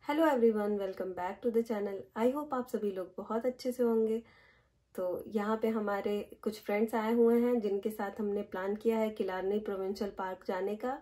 Hello everyone, welcome back to the channel. I hope आप सभी लोग बहुत अच्छे से होंगे। तो यहाँ पे हमारे कुछ फ्रेंड्स आए हुए हैं जिनके साथ हमने प्लान किया है किलारनी प्रोविंशियल पार्क जाने का।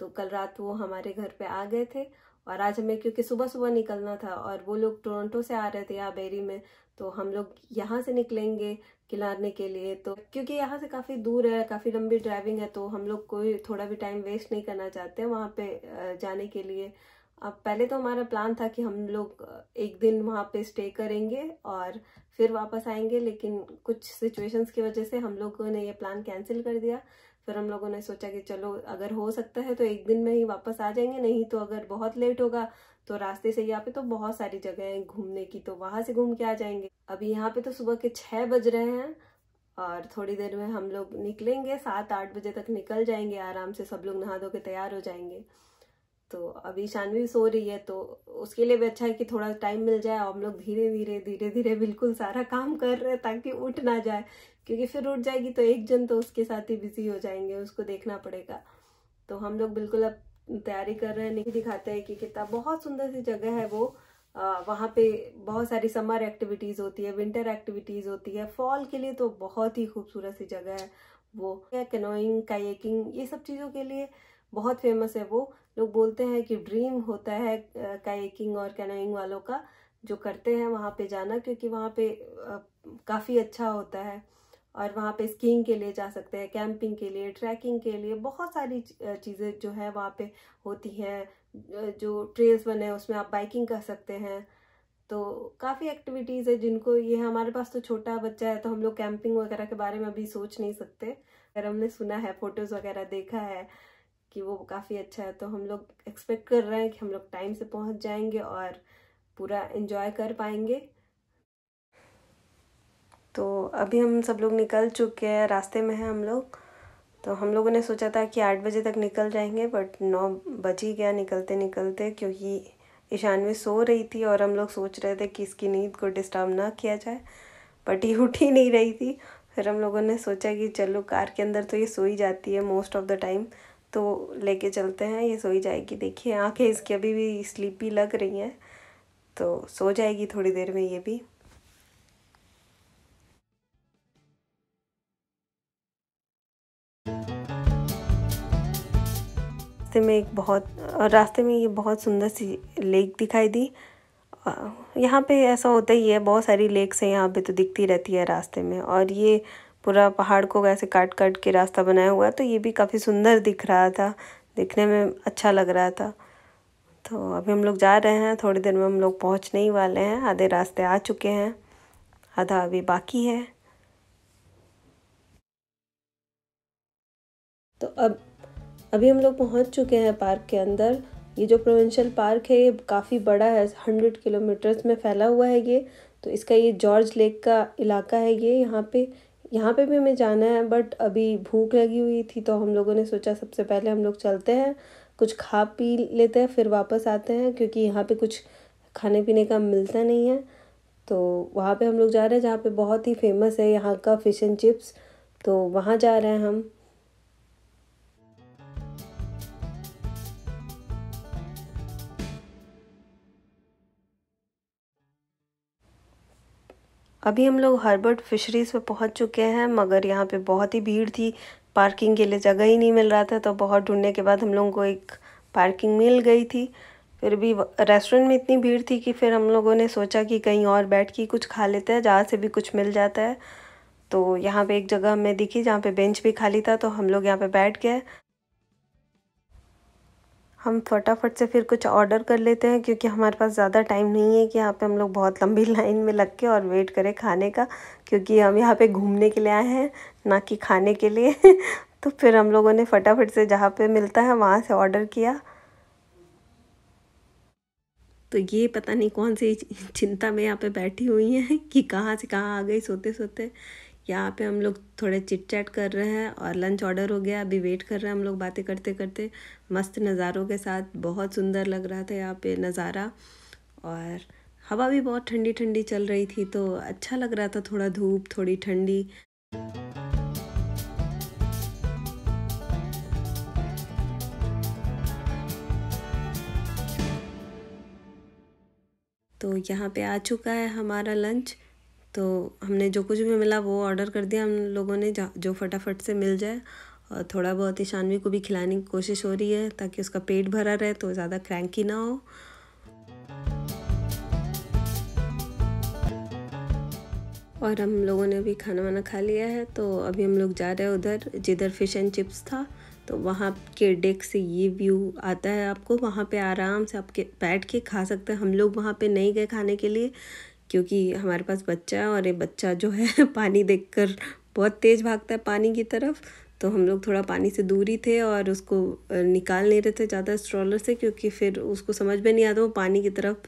तो कल रात वो हमारे घर पे आ गए थे और आज हमें क्योंकि सुबह सुबह निकलना था और वो लोग टोरंटो से आ रहे थे यहाँ बेरी में, तो हम लोग यहाँ से निकलेंगे किलारनी के लिए। तो क्योंकि यहाँ से काफ़ी दूर है, काफ़ी लंबी ड्राइविंग है, तो हम लोग कोई थोड़ा भी टाइम वेस्ट नहीं करना चाहते वहाँ पे जाने के लिए। अब पहले तो हमारा प्लान था कि हम लोग एक दिन वहाँ पे स्टे करेंगे और फिर वापस आएंगे, लेकिन कुछ सिचुएशंस की वजह से हम लोगों ने ये प्लान कैंसिल कर दिया। फिर हम लोगों ने सोचा कि चलो अगर हो सकता है तो एक दिन में ही वापस आ जाएंगे, नहीं तो अगर बहुत लेट होगा तो रास्ते से यहाँ पे तो बहुत सारी जगह है घूमने की, तो वहां से घूम के आ जाएंगे। अभी यहाँ पे तो सुबह के 6 बज रहे हैं और थोड़ी देर में हम लोग निकलेंगे, 7-8 बजे तक निकल जाएंगे आराम से। सब लोग नहा धो के तैयार हो जाएंगे। तो अभी शानवी सो रही है, तो उसके लिए भी अच्छा है कि थोड़ा टाइम मिल जाए और हम लोग धीरे धीरे बिल्कुल सारा काम कर रहे हैं ताकि उठ ना जाए, क्योंकि फिर उठ जाएगी तो एक जन तो उसके साथ ही बिजी हो जाएंगे, उसको देखना पड़ेगा। तो हम लोग बिल्कुल अब तैयारी कर रहे हैं। नहीं दिखाते हैं कि कितना बहुत सुंदर सी जगह है वो। वहाँ पे बहुत सारी समर एक्टिविटीज होती है, विंटर एक्टिविटीज होती है, फॉल के लिए तो बहुत ही खूबसूरत सी जगह है वो। कैनोइंग, कायाकिंग, ये सब चीज़ों के लिए बहुत फेमस है वो। लोग बोलते हैं कि ड्रीम होता है कायाकिंग और कैनोइंग वालों का, जो करते हैं वहाँ पे जाना, क्योंकि वहाँ पे काफ़ी अच्छा होता है। और वहाँ पे स्कीइंग के लिए जा सकते हैं, कैंपिंग के लिए, ट्रैकिंग के लिए, बहुत सारी चीज़ें जो है वहाँ पे होती हैं। जो ट्रेल्स बने हैं उसमें आप बाइकिंग कर सकते हैं। तो काफ़ी एक्टिविटीज़ है जिनको ये है। हमारे पास तो छोटा बच्चा है तो हम लोग कैंपिंग वगैरह के बारे में अभी सोच नहीं सकते। अगर हमने सुना है, फोटोज़ वगैरह देखा है कि वो काफ़ी अच्छा है, तो हम लोग एक्सपेक्ट कर रहे हैं कि हम लोग टाइम से पहुंच जाएंगे और पूरा एंजॉय कर पाएंगे। तो अभी हम सब लोग निकल चुके हैं, रास्ते में हैं हम लोग। तो हम लोगों ने सोचा था कि 8 बजे तक निकल जाएंगे, बट 9 बज ही गया निकलते निकलते, क्योंकि ईशानवी सो रही थी और हम लोग सोच रहे थे कि इसकी नींद को डिस्टर्ब ना किया जाए, बट ये उठ ही नहीं रही थी। फिर हम लोगों ने सोचा कि चलो कार के अंदर तो ये सो ही जाती है मोस्ट ऑफ द टाइम, तो लेके चलते हैं, ये सो ही जाएगी। देखिए आंखें इसकी अभी भी स्लीपी लग रही हैं, तो सो जाएगी थोड़ी देर में ये भी। रास्ते में ये बहुत सुंदर सी लेक दिखाई दी। यहाँ पे ऐसा होता ही है, बहुत सारी लेक्स हैं यहाँ पे तो दिखती रहती है रास्ते में। और ये पूरा पहाड़ को ऐसे काट काट के रास्ता बनाया हुआ है, तो ये भी काफ़ी सुंदर दिख रहा था, दिखने में अच्छा लग रहा था। तो अभी हम लोग जा रहे हैं, थोड़ी देर में हम लोग पहुँचने ही वाले हैं। आधे रास्ते आ चुके हैं, आधा अभी बाकी है। तो अभी हम लोग पहुंच चुके हैं पार्क के अंदर। ये जो प्रोविंशियल पार्क है ये काफ़ी बड़ा है, 100 किलोमीटर्स में फैला हुआ है ये। तो इसका ये जॉर्ज लेक का इलाका है ये। यहाँ पे भी हमें जाना है, बट अभी भूख लगी हुई थी तो हम लोगों ने सोचा सबसे पहले हम लोग चलते हैं, कुछ खा पी लेते हैं, फिर वापस आते हैं, क्योंकि यहाँ पे कुछ खाने पीने का मिलता नहीं है। तो वहाँ पे हम लोग जा रहे हैं जहाँ पे बहुत ही फेमस है यहाँ का फ़िश एंड चिप्स, तो वहाँ जा रहे हैं हम। अभी हम लोग हर्बर्ट फिशरीज़ पे पहुंच चुके हैं, मगर यहाँ पे बहुत ही भीड़ थी, पार्किंग के लिए जगह ही नहीं मिल रहा था। तो बहुत ढूंढने के बाद हम लोगों को एक पार्किंग मिल गई थी। फिर भी रेस्टोरेंट में इतनी भीड़ थी कि फिर हम लोगों ने सोचा कि कहीं और बैठ के कुछ खा लेते हैं, जहाँ से भी कुछ मिल जाता है। तो यहाँ पे एक जगह हमें दिखी जहाँ पे बेंच भी खाली था, तो हम लोग यहाँ पे बैठ गए। हम फटाफट से फिर कुछ ऑर्डर कर लेते हैं, क्योंकि हमारे पास ज़्यादा टाइम नहीं है कि यहाँ पे हम लोग बहुत लंबी लाइन में लग के और वेट करें खाने का, क्योंकि हम यहाँ पे घूमने के लिए आए हैं, ना कि खाने के लिए। तो फिर हम लोगों ने फटाफट से जहाँ पे मिलता है वहाँ से ऑर्डर किया। तो ये पता नहीं कौन सी चिंता में यहाँ पे बैठी हुई हैं कि कहाँ से कहाँ आ गई सोते सोते। यहाँ पे हम लोग थोड़े चिट चैट कर रहे हैं और लंच ऑर्डर हो गया, अभी वेट कर रहे हैं हम लोग बातें करते करते, मस्त नज़ारों के साथ। बहुत सुंदर लग रहा था यहाँ पे नज़ारा, और हवा भी बहुत ठंडी ठंडी चल रही थी, तो अच्छा लग रहा था, थोड़ा धूप थोड़ी ठंडी। तो यहाँ पे आ चुका है हमारा लंच। तो हमने जो कुछ भी मिला वो ऑर्डर कर दिया हम लोगों ने, जो फटाफट से मिल जाए। और थोड़ा बहुत ईशानवी को भी खिलाने की कोशिश हो रही है ताकि उसका पेट भरा रहे, तो ज़्यादा क्रैंकी ना हो। और हम लोगों ने भी खाना वाना खा लिया है, तो अभी हम लोग जा रहे हैं उधर जिधर फ़िश एंड चिप्स था। तो वहाँ के डेक से ये व्यू आता है आपको, वहाँ पे आराम से आपके बैठ के खा सकते हैं। हम लोग वहाँ पे नहीं गए खाने के लिए क्योंकि हमारे पास बच्चा है और ये बच्चा जो है पानी देखकर बहुत तेज़ भागता है पानी की तरफ। तो हम लोग थोड़ा पानी से दूर ही थे और उसको निकाल नहीं रहे थे ज़्यादा स्ट्रॉलर से, क्योंकि फिर उसको समझ में नहीं आता, वो पानी की तरफ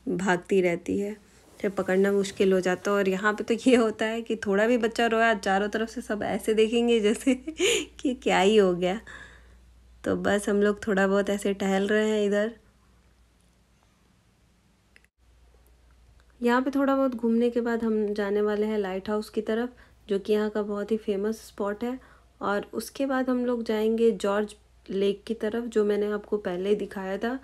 भागती रहती है, फिर पकड़ना मुश्किल हो जाता है। और यहाँ पे तो ये होता है कि थोड़ा भी बच्चा रोया चारों तरफ से सब ऐसे देखेंगे जैसे कि क्या ही हो गया। तो बस हम लोग थोड़ा बहुत ऐसे टहल रहे हैं इधर। यहाँ पे थोड़ा बहुत घूमने के बाद हम जाने वाले हैं लाइट हाउस की तरफ, जो कि यहाँ का बहुत ही फेमस स्पॉट है। और उसके बाद हम लोग जाएंगे जॉर्ज लेक की तरफ, जो मैंने आपको पहले ही दिखाया था।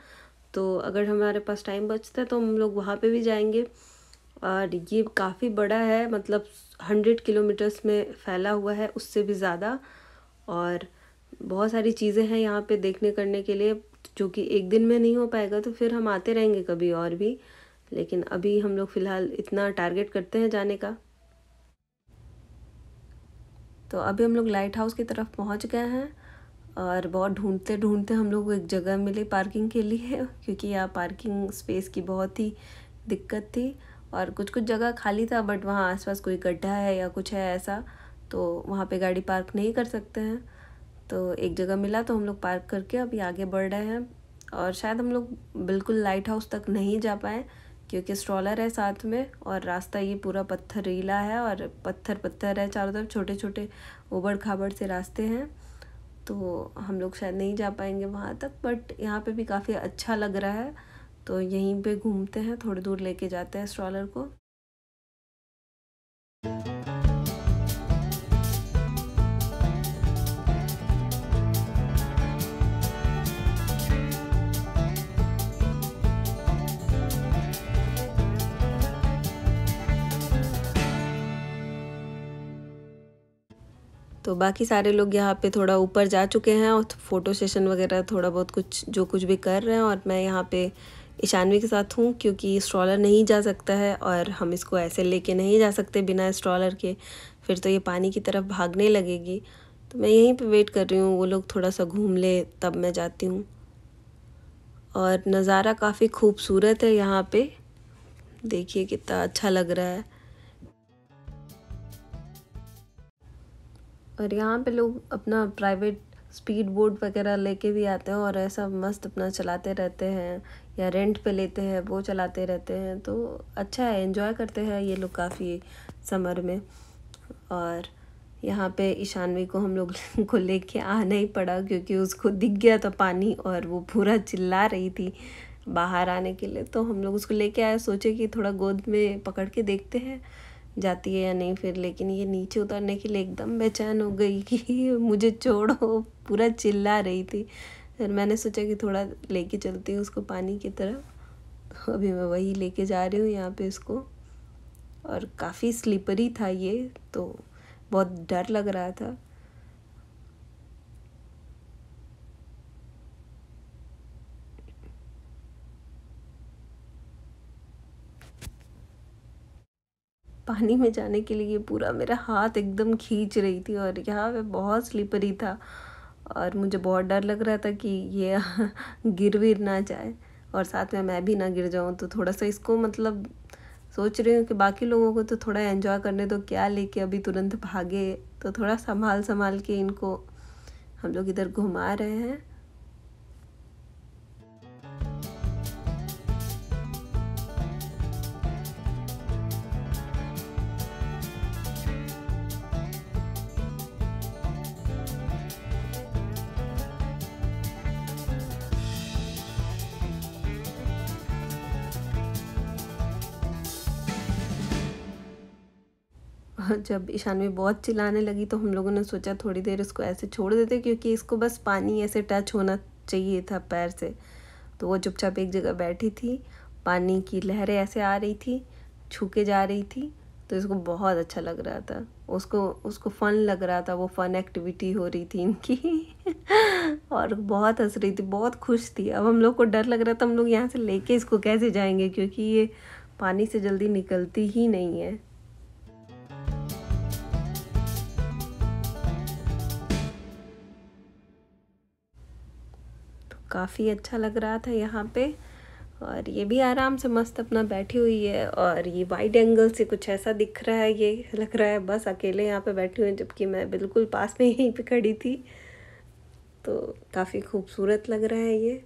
तो अगर हमारे पास टाइम बचता है तो हम लोग वहाँ पे भी जाएंगे। और ये काफ़ी बड़ा है, मतलब 100 किलोमीटर्स में फैला हुआ है, उससे भी ज़्यादा। और बहुत सारी चीज़ें हैं यहाँ पे देखने करने के लिए, जो कि एक दिन में नहीं हो पाएगा, तो फिर हम आते रहेंगे कभी और भी। लेकिन अभी हम लोग फ़िलहाल इतना टारगेट करते हैं जाने का। तो अभी हम लोग लाइट हाउस की तरफ पहुँच गए हैं और बहुत ढूंढते ढूंढते हम लोग को एक जगह मिली पार्किंग के लिए, क्योंकि यहाँ पार्किंग स्पेस की बहुत ही दिक्कत थी। और कुछ कुछ जगह खाली था, बट वहाँ आसपास कोई गड्ढा है या कुछ है ऐसा, तो वहाँ पे गाड़ी पार्क नहीं कर सकते हैं। तो एक जगह मिला तो हम लोग पार्क करके अभी आगे बढ़ रहे हैं। और शायद हम लोग बिल्कुल लाइट हाउस तक नहीं जा पाए क्योंकि स्ट्रॉलर है साथ में, और रास्ता ये पूरा पत्थरीला है और पत्थर पत्थर है चारों तरफ, छोटे छोटे उबड़ खाबड़ से रास्ते हैं। तो हम लोग शायद नहीं जा पाएंगे वहाँ तक, बट यहाँ पे भी काफ़ी अच्छा लग रहा है। तो यहीं पे घूमते हैं, थोड़ी दूर लेके जाते हैं स्ट्रॉलर को। तो बाकी सारे लोग यहाँ पे थोड़ा ऊपर जा चुके हैं और फ़ोटो सेशन वगैरह थोड़ा बहुत कुछ जो कुछ भी कर रहे हैं। और मैं यहाँ पे ईशानवी के साथ हूँ क्योंकि स्ट्रॉलर नहीं जा सकता है और हम इसको ऐसे लेके नहीं जा सकते बिना स्ट्रॉलर के, फिर तो ये पानी की तरफ भागने लगेगी। तो मैं यहीं पे वेट कर रही हूँ वो लोग थोड़ा सा घूम ले तब मैं जाती हूँ। और नज़ारा काफ़ी खूबसूरत है यहाँ पे, देखिए कितना अच्छा लग रहा है। और यहाँ पे लोग अपना प्राइवेट स्पीड बोट वगैरह लेके भी आते हैं और ऐसा मस्त अपना चलाते रहते हैं, या रेंट पे लेते हैं वो चलाते रहते हैं। तो अच्छा है, एंजॉय करते हैं ये लोग काफ़ी समर में। और यहाँ पे ईशानवी को हम लोग को लेके आना ही पड़ा क्योंकि उसको दिख गया था पानी और वो पूरा चिल्ला रही थी बाहर आने के लिए। तो हम लोग उसको लेके आए, सोचे कि थोड़ा गोद में पकड़ के देखते हैं जाती है या नहीं फिर। लेकिन ये नीचे उतरने के लिए एकदम बेचैन हो गई कि मुझे छोड़ो, पूरा चिल्ला रही थी। फिर मैंने सोचा कि थोड़ा लेके चलती हूँ उसको पानी की तरफ। अभी मैं वही लेके जा रही हूँ यहाँ पे इसको। और काफ़ी स्लिपरी था ये, तो बहुत डर लग रहा था। पानी में जाने के लिए पूरा मेरा हाथ एकदम खींच रही थी और यहाँ पे बहुत स्लिपरी था और मुझे बहुत डर लग रहा था कि ये गिर विर ना जाए और साथ में मैं भी ना गिर जाऊँ। तो थोड़ा सा इसको मतलब सोच रही हूँ कि बाकी लोगों को तो थोड़ा एंजॉय करने दो, क्या लेके अभी तुरंत भागे। तो थोड़ा संभाल संभाल के इनको हम लोग इधर घुमा रहे हैं। जब ईशानवी बहुत चिल्लाने लगी तो हम लोगों ने सोचा थोड़ी देर इसको ऐसे छोड़ देते, क्योंकि इसको बस पानी ऐसे टच होना चाहिए था पैर से। तो वो चुपचाप एक जगह बैठी थी, पानी की लहरें ऐसे आ रही थी, छू के जा रही थी, तो इसको बहुत अच्छा लग रहा था। उसको फन लग रहा था, वो फन एक्टिविटी हो रही थी इनकी और बहुत हंस रही थी, बहुत खुश थी। अब हम लोग को डर लग रहा था हम लोग यहाँ से लेके इसको कैसे जाएंगे, क्योंकि ये पानी से जल्दी निकलती ही नहीं है। तो काफ़ी अच्छा लग रहा था यहाँ पे, और ये भी आराम से मस्त अपना बैठी हुई है। और ये वाइड एंगल से कुछ ऐसा दिख रहा है, ये लग रहा है बस अकेले यहाँ पे बैठी हुई है, जबकि मैं बिल्कुल पास में यहीं पे खड़ी थी। तो काफ़ी खूबसूरत लग रहा है ये।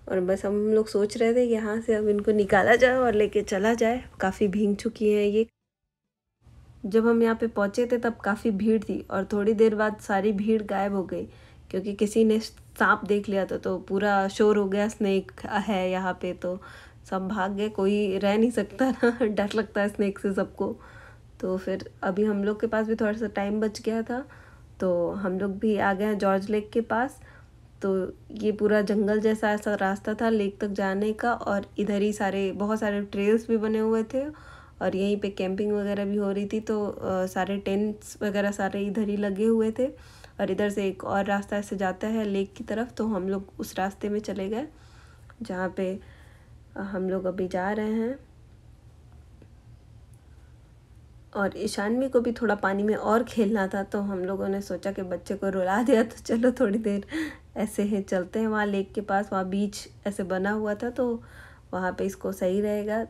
और बस हम लोग सोच रहे थे यहाँ से अब इनको निकाला जाए और लेके चला जाए, काफ़ी भीग चुकी हैं ये। जब हम यहाँ पे पहुँचे थे तब काफ़ी भीड़ थी, और थोड़ी देर बाद सारी भीड़ गायब हो गई, क्योंकि किसी ने सांप देख लिया था। तो पूरा शोर हो गया, स्नेक है यहाँ पे, तो सब भाग गए, कोई रह नहीं सकता ना डर लगता है स्नेक से सबको। तो फिर अभी हम लोग के पास भी थोड़ा सा टाइम बच गया था, तो हम लोग भी आ गए हैं जॉर्ज लेक के पास। तो ये पूरा जंगल जैसा ऐसा रास्ता था लेक तक जाने का, और इधर ही बहुत सारे ट्रेल्स भी बने हुए थे, और यहीं पे कैंपिंग वगैरह भी हो रही थी। तो सारे टेंट्स वगैरह सारे इधर ही लगे हुए थे, और इधर से एक और रास्ता ऐसे जाता है लेक की तरफ। तो हम लोग उस रास्ते में चले गए जहाँ पे हम लोग अभी जा रहे हैं। और ईशानवी को भी थोड़ा पानी में और खेलना था, तो हम लोगों ने सोचा कि बच्चे को रुला दिया, तो चलो थोड़ी देर ऐसे ही चलते हैं वहाँ लेक के पास। वहाँ बीच ऐसे बना हुआ था, तो वहाँ पे इसको सही रहेगा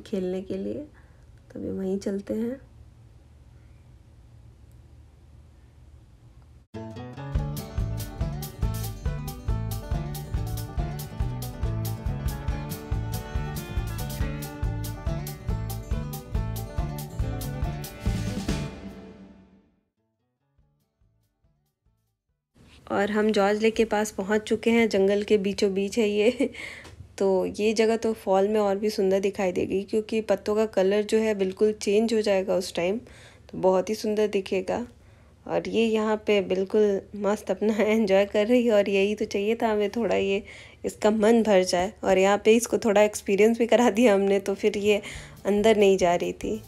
खेलने के लिए, तो अभी वहीं चलते हैं। और हम जॉर्ज लेक के पास पहुंच चुके हैं, जंगल के बीचों बीच है ये तो ये जगह तो फॉल में और भी सुंदर दिखाई देगी, क्योंकि पत्तों का कलर जो है बिल्कुल चेंज हो जाएगा उस टाइम, तो बहुत ही सुंदर दिखेगा। और ये यहाँ पे बिल्कुल मस्त अपना एंजॉय कर रही है, और यही तो चाहिए था हमें, थोड़ा ये इसका मन भर जाए। और यहाँ पे इसको थोड़ा एक्सपीरियंस भी करा दिया हमने, तो फिर ये अंदर नहीं जा रही थी।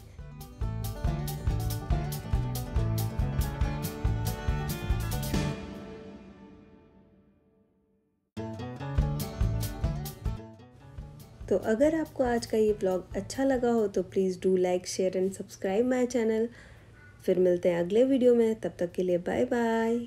तो अगर आपको आज का ये व्लॉग अच्छा लगा हो तो please do like, share and subscribe my channel. फिर मिलते हैं अगले वीडियो में, तब तक के लिए बाय बाय।